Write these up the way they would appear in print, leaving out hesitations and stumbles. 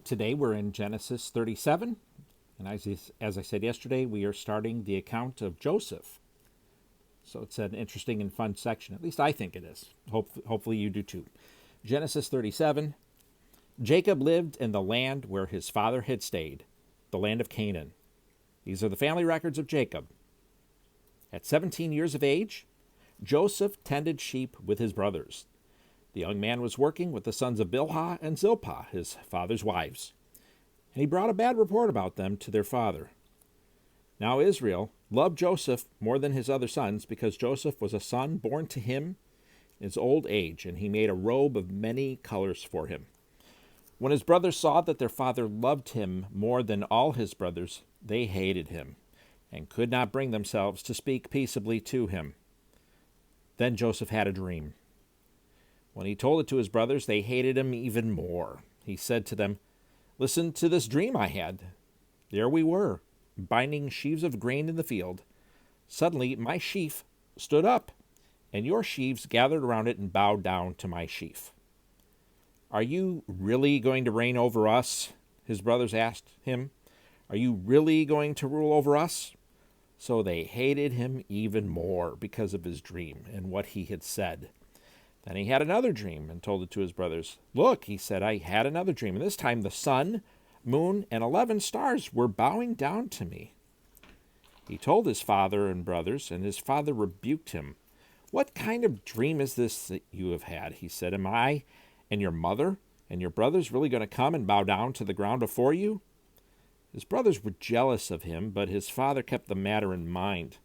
Today we're in Genesis 37, and as I said yesterday, we are starting the account of Joseph. So it's an interesting and fun section. At least I think it is. Hopefully you do too. Genesis 37. Jacob lived in the land where his father had stayed, the land of Canaan. These are the family records of Jacob. At 17 years of age, Joseph tended sheep with his brothers. The young man was working with the sons of Bilhah and Zilpah, his father's wives, and he brought a bad report about them to their father. Now Israel loved Joseph more than his other sons because Joseph was a son born to him in his old age, and he made a robe of many colors for him. When his brothers saw that their father loved him more than all his brothers, they hated him and could not bring themselves to speak peaceably to him. Then Joseph had a dream. When he told it to his brothers, they hated him even more. He said to them, "Listen to this dream I had. There we were, binding sheaves of grain in the field. Suddenly my sheaf stood up, and your sheaves gathered around it and bowed down to my sheaf." "Are you really going to reign over us?" his brothers asked him. "Are you really going to rule over us?" So they hated him even more because of his dream and what he had said. Then he had another dream and told it to his brothers. "Look," he said, "I had another dream, and this time the sun, moon, and 11 stars were bowing down to me." He told his father and brothers, and his father rebuked him. "What kind of dream is this that you have had?" he said. "Am I and your mother and your brothers really going to come and bow down to the ground before you?" His brothers were jealous of him, but his father kept the matter in mind.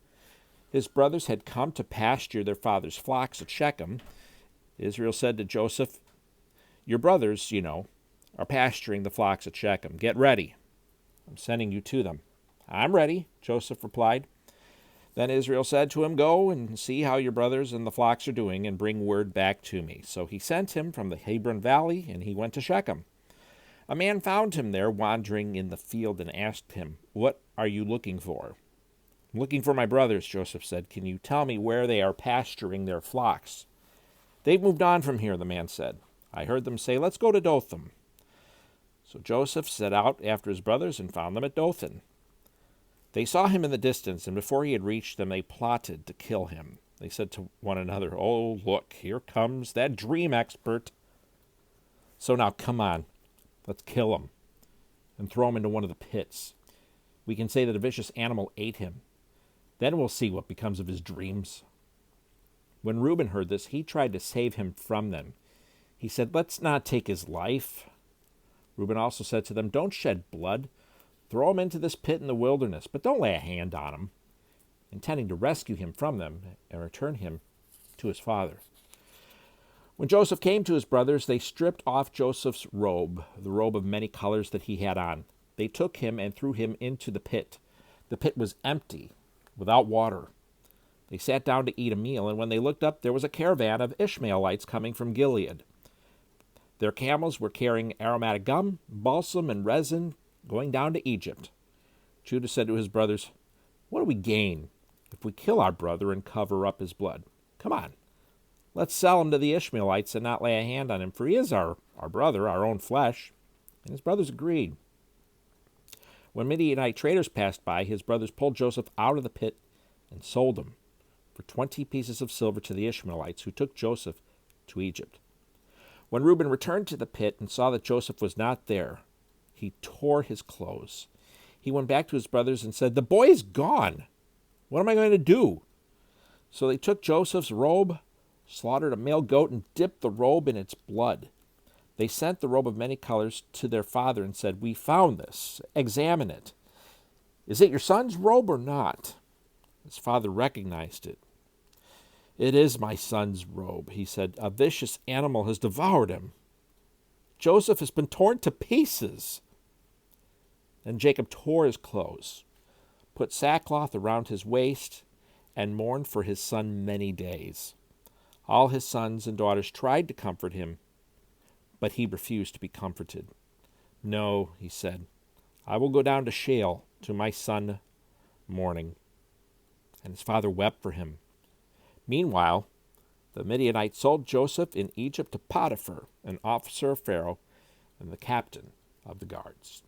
His brothers had come to pasture their father's flocks at Shechem. Israel said to Joseph, "Your brothers, are pasturing the flocks at Shechem. Get ready. I'm sending you to them." "I'm ready," Joseph replied. Then Israel said to him, "Go and see how your brothers and the flocks are doing, and bring word back to me." So he sent him from the Hebron Valley, and he went to Shechem. A man found him there wandering in the field and asked him, "What are you looking for?" "I'm looking for my brothers," Joseph said. "Can you tell me where they are pasturing their flocks?" "They've moved on from here," the man said. "I heard them say, 'Let's go to Dothan.'" So Joseph set out after his brothers and found them at Dothan. They saw him in the distance, and before he had reached them, they plotted to kill him. They said to one another, "Oh, look, here comes that dream expert. So now come on, let's kill him and throw him into one of the pits. We can say that a vicious animal ate him. Then we'll see what becomes of his dreams." When Reuben heard this, he tried to save him from them. He said, "Let's not take his life." Reuben also said to them, "Don't shed blood. Throw him into this pit in the wilderness, but don't lay a hand on him," intending to rescue him from them and return him to his father. When Joseph came to his brothers, they stripped off Joseph's robe, the robe of many colors that he had on. They took him and threw him into the pit. The pit was empty, without water. They sat down to eat a meal, and when they looked up, there was a caravan of Ishmaelites coming from Gilead. Their camels were carrying aromatic gum, balsam, and resin, going down to Egypt. Judah said to his brothers, "What do we gain if we kill our brother and cover up his blood? Come on, let's sell him to the Ishmaelites and not lay a hand on him, for he is our brother, our own flesh." And his brothers agreed. When Midianite traders passed by, his brothers pulled Joseph out of the pit and sold him for 20 pieces of silver to the Ishmaelites, who took Joseph to Egypt. When Reuben returned to the pit and saw that Joseph was not there, he tore his clothes. He went back to his brothers and said, "The boy is gone. What am I going to do?" So they took Joseph's robe, slaughtered a male goat, and dipped the robe in its blood. They sent the robe of many colors to their father and said, "We found this. Examine it. Is it your son's robe or not?" His father recognized it. "It is my son's robe," he said. "A vicious animal has devoured him. Joseph has been torn to pieces." Then Jacob tore his clothes, put sackcloth around his waist, and mourned for his son many days. All his sons and daughters tried to comfort him, but he refused to be comforted. "No," he said, "I will go down to Sheol to my son mourning." And his father wept for him. Meanwhile, the Midianites sold Joseph in Egypt to Potiphar, an officer of Pharaoh and the captain of the guards.